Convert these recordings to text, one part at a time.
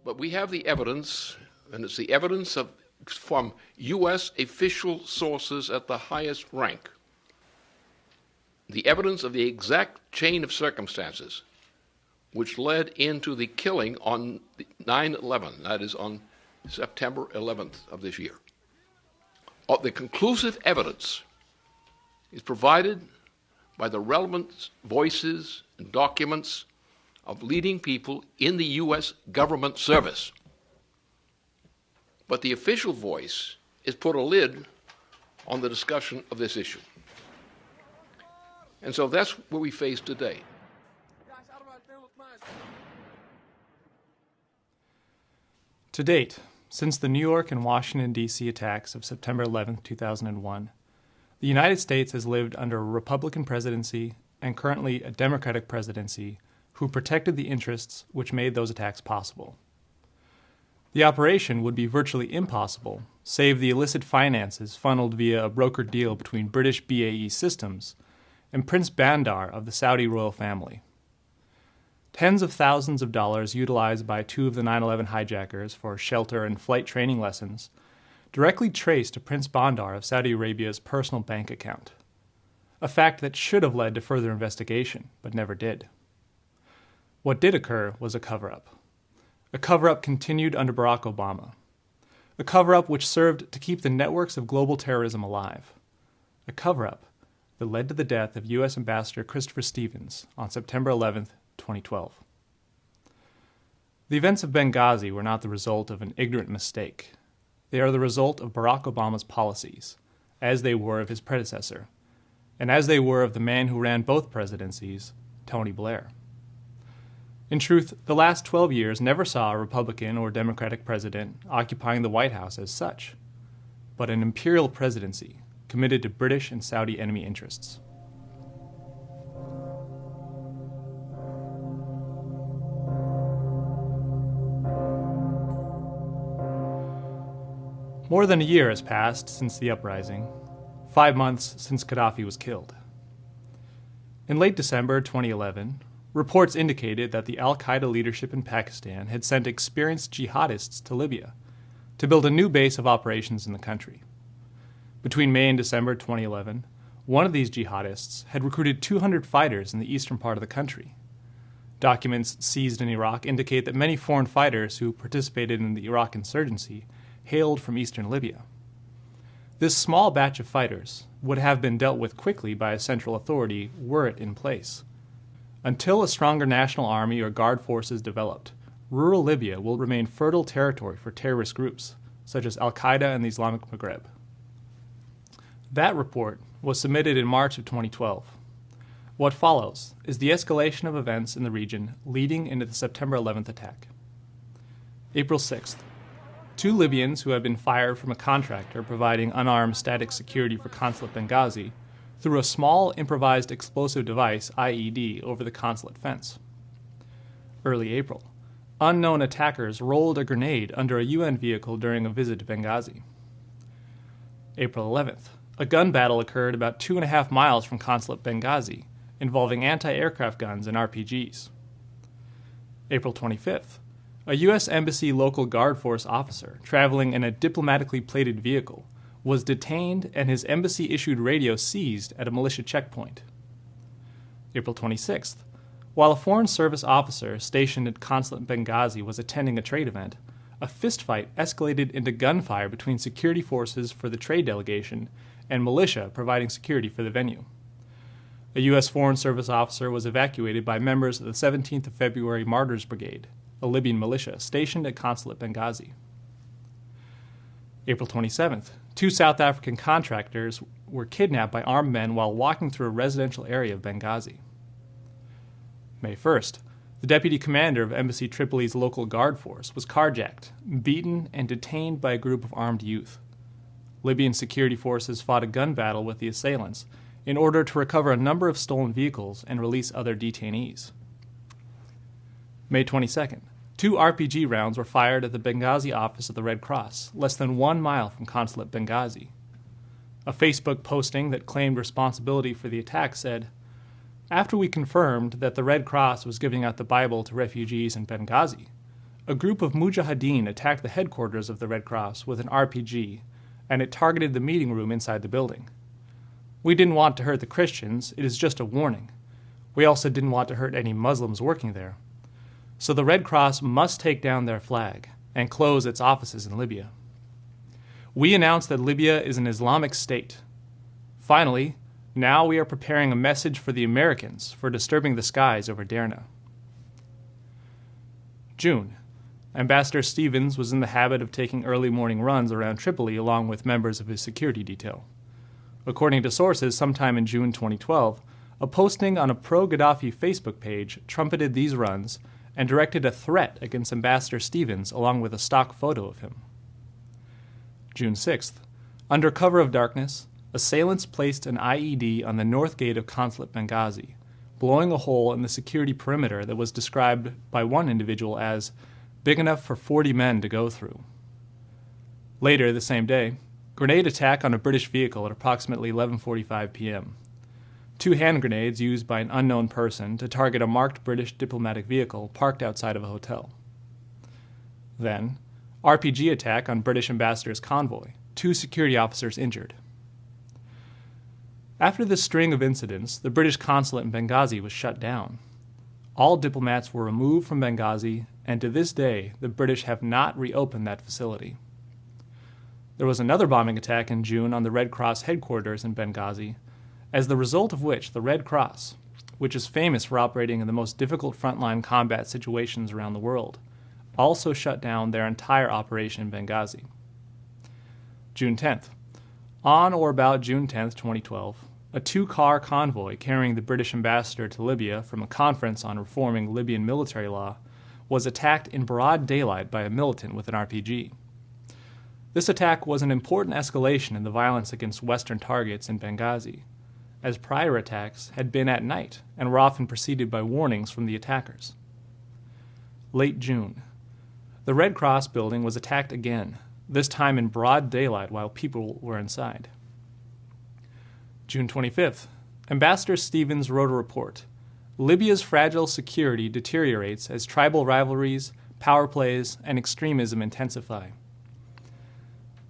But we have the evidence, and it's the evidence from U.S. official sources at the highest rank. The evidence of the exact chain of circumstances which led into the killing on 9/11, that is on September 11th of this year. The conclusive evidence is provided by the relevant voices and documents of leading people in the U.S. government service. But the official voice has put a lid on the discussion of this issue. And so that's what we face today. To date, since the New York and Washington, D.C. attacks of September 11, 2001, the United States has lived under a Republican presidency and currently a Democratic presidency who protected the interests which made those attacks possible. The operation would be virtually impossible, save the illicit finances funneled via a brokered deal between British BAE Systems and Prince Bandar of the Saudi royal family. Tens of thousands of dollars utilized by two of the 9/11 hijackers for shelter and flight training lessons directly traced to Prince Bandar of Saudi Arabia's personal bank account, a fact that should have led to further investigation, but never did. What did occur was a cover-up. A cover-up continued under Barack Obama. A cover-up which served to keep the networks of global terrorism alive. A cover-up that led to the death of U.S. Ambassador Christopher Stevens on September 11, 2012. The events of Benghazi were not the result of an ignorant mistake. They are the result of Barack Obama's policies, as they were of his predecessor, and as they were of the man who ran both presidencies, Tony Blair. In truth, the last 12 years never saw a Republican or Democratic president occupying the White House as such, but an imperial presidency committed to British and Saudi enemy interests. More than a year has passed since the uprising, 5 months since Gaddafi was killed. In late December 2011, reports indicated that the al-Qaeda leadership in Pakistan had sent experienced jihadists to Libya to build a new base of operations in the country. Between May and December 2011, one of these jihadists had recruited 200 fighters in the eastern part of the country. Documents seized in Iraq indicate that many foreign fighters who participated in the Iraq insurgency hailed from eastern Libya. This small batch of fighters would have been dealt with quickly by a central authority were it in place. Until a stronger national army or guard forces developed, rural Libya will remain fertile territory for terrorist groups, such as al-Qaeda and the Islamic Maghreb. That report was submitted in March of 2012. What follows is the escalation of events in the region leading into the September 11th attack. April 6th. 2 Libyans who had been fired from a contractor providing unarmed static security for Consulate Benghazi threw a small improvised explosive device, IED, over the consulate fence. Early April, unknown attackers rolled a grenade under a UN vehicle during a visit to Benghazi. April 11th, a gun battle occurred about 2.5 miles from Consulate Benghazi, involving anti-aircraft guns and RPGs. April 25th, a U.S. Embassy local guard force officer traveling in a diplomatically plated vehicle was detained and his embassy-issued radio seized at a militia checkpoint. April 26th, while a Foreign Service officer stationed at Consulate Benghazi was attending a trade event, a fistfight escalated into gunfire between security forces for the trade delegation and militia providing security for the venue. A U.S. Foreign Service officer was evacuated by members of the 17th of February Martyrs Brigade, a Libyan militia stationed at Consulate Benghazi. April 27th, 2 South African contractors were kidnapped by armed men while walking through a residential area of Benghazi. May 1st, the deputy commander of Embassy Tripoli's local guard force was carjacked, beaten, and detained by a group of armed youth. Libyan security forces fought a gun battle with the assailants in order to recover a number of stolen vehicles and release other detainees. May 22nd, 2 RPG rounds were fired at the Benghazi office of the Red Cross, less than 1 mile from Consulate Benghazi. A Facebook posting that claimed responsibility for the attack said, "After we confirmed that the Red Cross was giving out the Bible to refugees in Benghazi, a group of mujahideen attacked the headquarters of the Red Cross with an RPG, and it targeted the meeting room inside the building. We didn't want to hurt the Christians, it is just a warning. We also didn't want to hurt any Muslims working there. So the Red Cross must take down their flag and close its offices in Libya. We announced that Libya is an Islamic state. Finally, now we are preparing a message for the Americans for disturbing the skies over Derna. June. Ambassador Stevens was in the habit of taking early morning runs around Tripoli along with members of his security detail. According to sources, sometime in June 2012, a posting on a pro-Gaddafi Facebook page trumpeted these runs and directed a threat against Ambassador Stevens along with a stock photo of him. June 6th. Under cover of darkness, assailants placed an IED on the north gate of Consulate Benghazi, blowing a hole in the security perimeter that was described by one individual as big enough for 40 men to go through. Later the same day, grenade attack on a British vehicle at approximately 11:45 p.m. 2 hand grenades used by an unknown person to target a marked British diplomatic vehicle parked outside of a hotel. Then, RPG attack on British ambassador's convoy, 2 security officers injured. After this string of incidents, the British consulate in Benghazi was shut down. All diplomats were removed from Benghazi, and to this day, the British have not reopened that facility. There was another bombing attack in June on the Red Cross headquarters in Benghazi, as the result of which the Red Cross, which is famous for operating in the most difficult frontline combat situations around the world, also shut down their entire operation in Benghazi. June 10th. On or about June 10th, 2012, a 2-car convoy carrying the British ambassador to Libya from a conference on reforming Libyan military law was attacked in broad daylight by a militant with an RPG. This attack was an important escalation in the violence against Western targets in Benghazi, as prior attacks had been at night and were often preceded by warnings from the attackers. Late June. The Red Cross building was attacked again, this time in broad daylight while people were inside. June 25th. Ambassador Stevens wrote a report. Libya's fragile security deteriorates as tribal rivalries, power plays, and extremism intensify.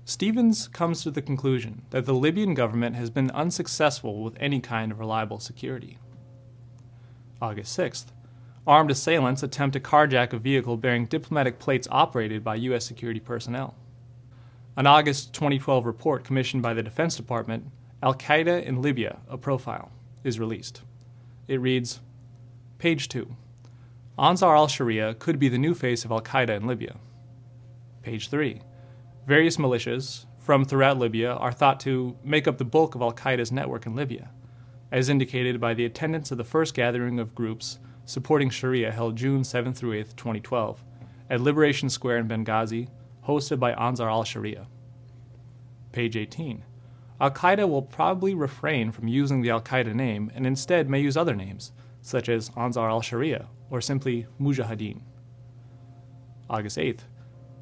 Stevens comes to the conclusion that the Libyan government has been unsuccessful with any kind of reliable security. August 6th. Armed assailants attempt to carjack a vehicle bearing diplomatic plates operated by U.S. security personnel. An August 2012 report commissioned by the Defense Department, Al-Qaeda in Libya, a profile, is released. It reads, Page 2. Ansar al-Sharia could be the new face of Al-Qaeda in Libya. Page 3. Various militias from throughout Libya are thought to make up the bulk of Al-Qaeda's network in Libya, as indicated by the attendance of the first gathering of groups supporting Sharia held June 7 through 8, 2012, at Liberation Square in Benghazi, hosted by Ansar al-Sharia. Page 18. Al-Qaeda will probably refrain from using the Al-Qaeda name and instead may use other names, such as Ansar al-Sharia or simply Mujahideen. August 8th.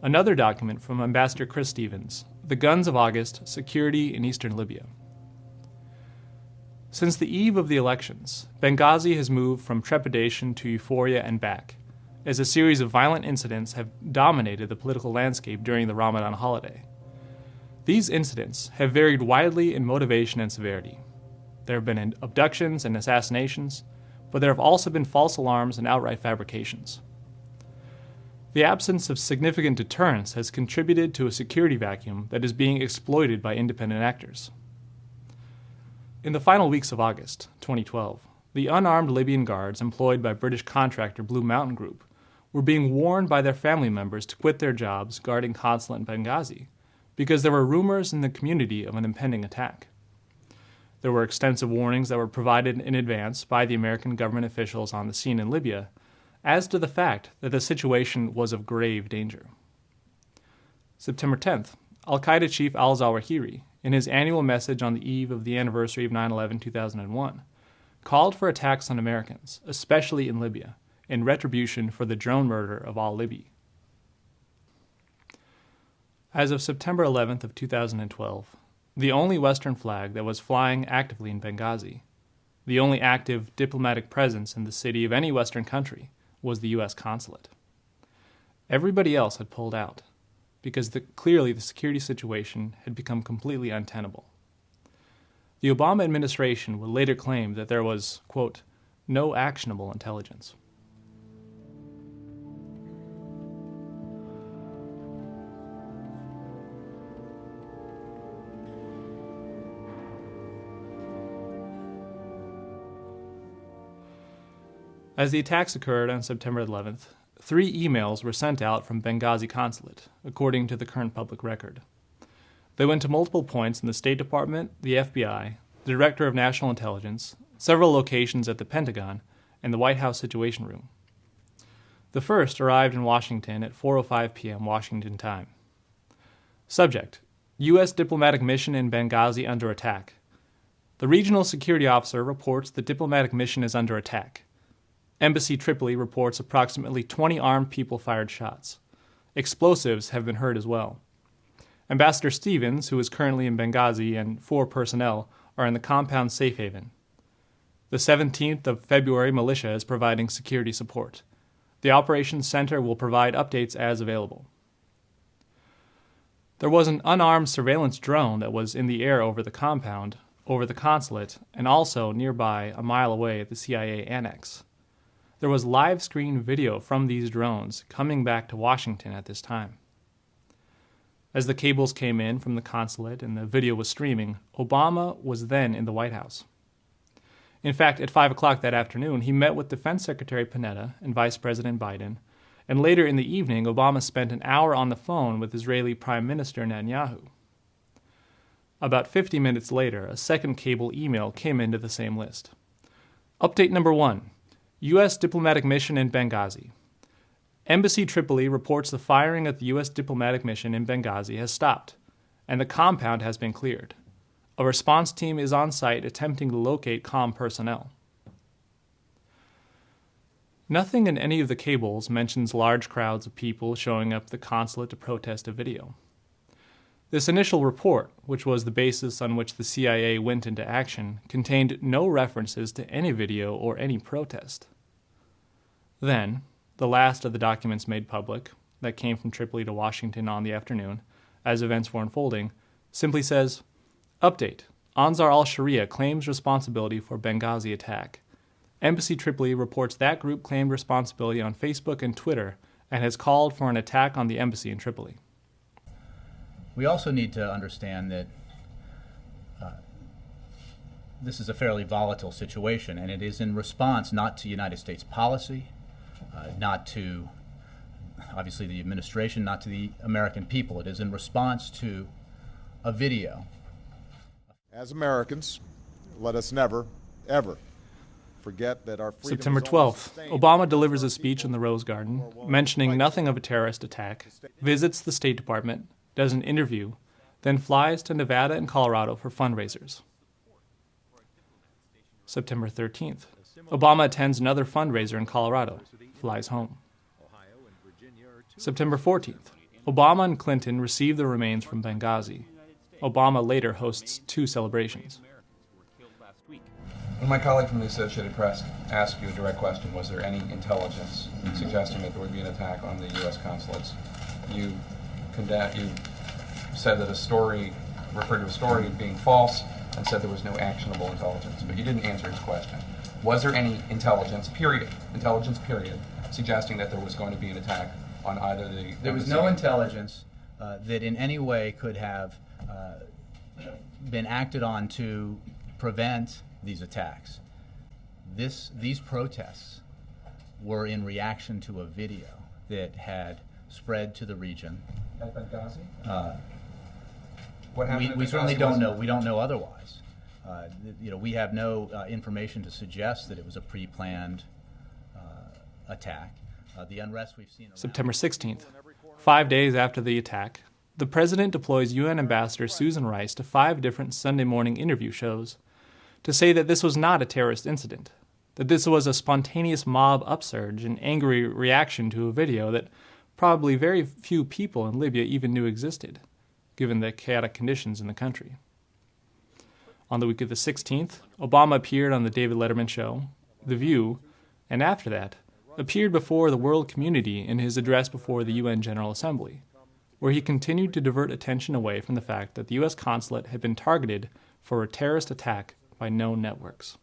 Another document from Ambassador Chris Stevens, The Guns of August, Security in Eastern Libya. Since the eve of the elections, Benghazi has moved from trepidation to euphoria and back, as a series of violent incidents have dominated the political landscape during the Ramadan holiday. These incidents have varied widely in motivation and severity. There have been abductions and assassinations, but there have also been false alarms and outright fabrications. The absence of significant deterrence has contributed to a security vacuum that is being exploited by independent actors. In the final weeks of August 2012, the unarmed Libyan guards employed by British contractor Blue Mountain Group were being warned by their family members to quit their jobs guarding consulate in Benghazi because there were rumors in the community of an impending attack. There were extensive warnings that were provided in advance by the American government officials on the scene in Libya as to the fact that the situation was of grave danger. September 10th, Al-Qaeda chief al-Zawahiri, in his annual message on the eve of the anniversary of 9/11/2001, called for attacks on Americans, especially in Libya, in retribution for the drone murder of al-Libi. As of September 11th of 2012, the only Western flag that was flying actively in Benghazi, the only active diplomatic presence in the city of any Western country, was the U.S. consulate. Everybody else had pulled out, because clearly the security situation had become completely untenable. The Obama administration would later claim that there was, quote, no actionable intelligence. As the attacks occurred on September 11th, 3 emails were sent out from Benghazi consulate, according to the current public record. They went to multiple points in the State Department, the FBI, the Director of National Intelligence, several locations at the Pentagon, and the White House Situation Room. The first arrived in Washington at 4:05 p.m. Washington time. Subject: U.S. diplomatic mission in Benghazi under attack. The regional security officer reports the diplomatic mission is under attack. Embassy Tripoli reports approximately 20 armed people fired shots. Explosives have been heard as well. Ambassador Stevens, who is currently in Benghazi, and 4 personnel are in the compound safe haven. The 17th of February militia is providing security support. The Operations Center will provide updates as available. There was an unarmed surveillance drone that was in the air over the compound, over the consulate, and also nearby a mile away at the CIA annex. There was live screen video from these drones coming back to Washington at this time. As the cables came in from the consulate and the video was streaming, Obama was then in the White House. In fact, at 5 o'clock that afternoon, he met with Defense Secretary Panetta and Vice President Biden, and later in the evening, Obama spent an hour on the phone with Israeli Prime Minister Netanyahu. About 50 minutes later, a second cable email came into the same list. Update number 1. U.S. diplomatic mission in Benghazi. Embassy Tripoli reports the firing at the U.S. diplomatic mission in Benghazi has stopped, and the compound has been cleared. A response team is on site attempting to locate comm personnel. Nothing in any of the cables mentions large crowds of people showing up at the consulate to protest a video. This initial report, which was the basis on which the CIA went into action, contained no references to any video or any protest. Then, the last of the documents made public, that came from Tripoli to Washington on the afternoon, as events were unfolding, simply says, Update: Ansar al-Sharia claims responsibility for Benghazi attack. Embassy Tripoli reports that group claimed responsibility on Facebook and Twitter and has called for an attack on the embassy in Tripoli. We also need to understand that this is a fairly volatile situation, and it is in response not to United States policy, not to, obviously, the administration, not to the American people. It is in response to a video. As Americans, let us never, ever forget that our freedom September is only 12th, sustained Obama delivers a speech in the Rose Garden, mentioning nothing of a terrorist attack, visits the State Department, does an interview, then flies to Nevada and Colorado for fundraisers. September 13th, Obama attends another fundraiser in Colorado, flies home. September 14th, Obama and Clinton receive the remains from Benghazi. Obama later hosts 2 celebrations. When my colleague from the Associated Press asked you a direct question, was there any intelligence suggesting that there would be an attack on the U.S. consulates, you said that a story, referred to a story being false, and said there was no actionable intelligence, but you didn't answer his question. Was there any intelligence period, suggesting that there was going to be an attack on either the... There was no intelligence that in any way could have been acted on to prevent these attacks. These protests were in reaction to a video that had spread to the region. At Benghazi? We certainly don't know. We don't know otherwise. We have no information to suggest that it was a pre-planned attack. The unrest we've seen. September 16th, 5 days after the attack, the president deploys UN Ambassador Susan Rice to 5 different Sunday morning interview shows to say that this was not a terrorist incident, that this was a spontaneous mob upsurge and angry reaction to a video that probably very few people in Libya even knew existed, given the chaotic conditions in the country. On the week of the 16th, Obama appeared on the David Letterman Show, The View, and after that, appeared before the world community in his address before the UN General Assembly, where he continued to divert attention away from the fact that the U.S. consulate had been targeted for a terrorist attack by known networks.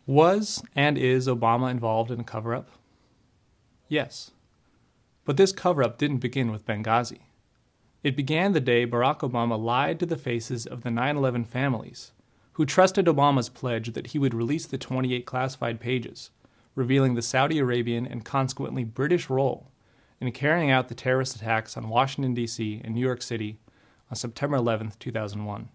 Was and is Obama involved in a cover-up? Yes. But this cover-up didn't begin with Benghazi. It began the day Barack Obama lied to the faces of the 9/11 families, who trusted Obama's pledge that he would release the 28 classified pages, revealing the Saudi Arabian and consequently British role in carrying out the terrorist attacks on Washington, D.C. and New York City on September 11, 2001.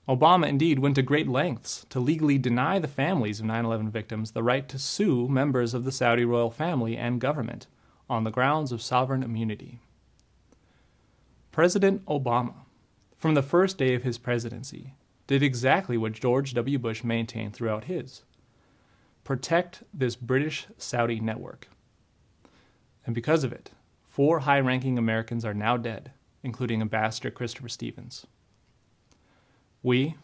Obama indeed went to great lengths to legally deny the families of 9/11 victims the right to sue members of the Saudi royal family and government on the grounds of sovereign immunity. President Obama, from the first day of his presidency, did exactly what George W. Bush maintained throughout his: protect this British-Saudi network. And because of it, 4 high-ranking Americans are now dead, including Ambassador Christopher Stevens. We,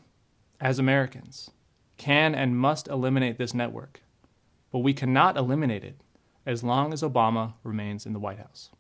as Americans, can and must eliminate this network, but we cannot eliminate it as long as Obama remains in the White House.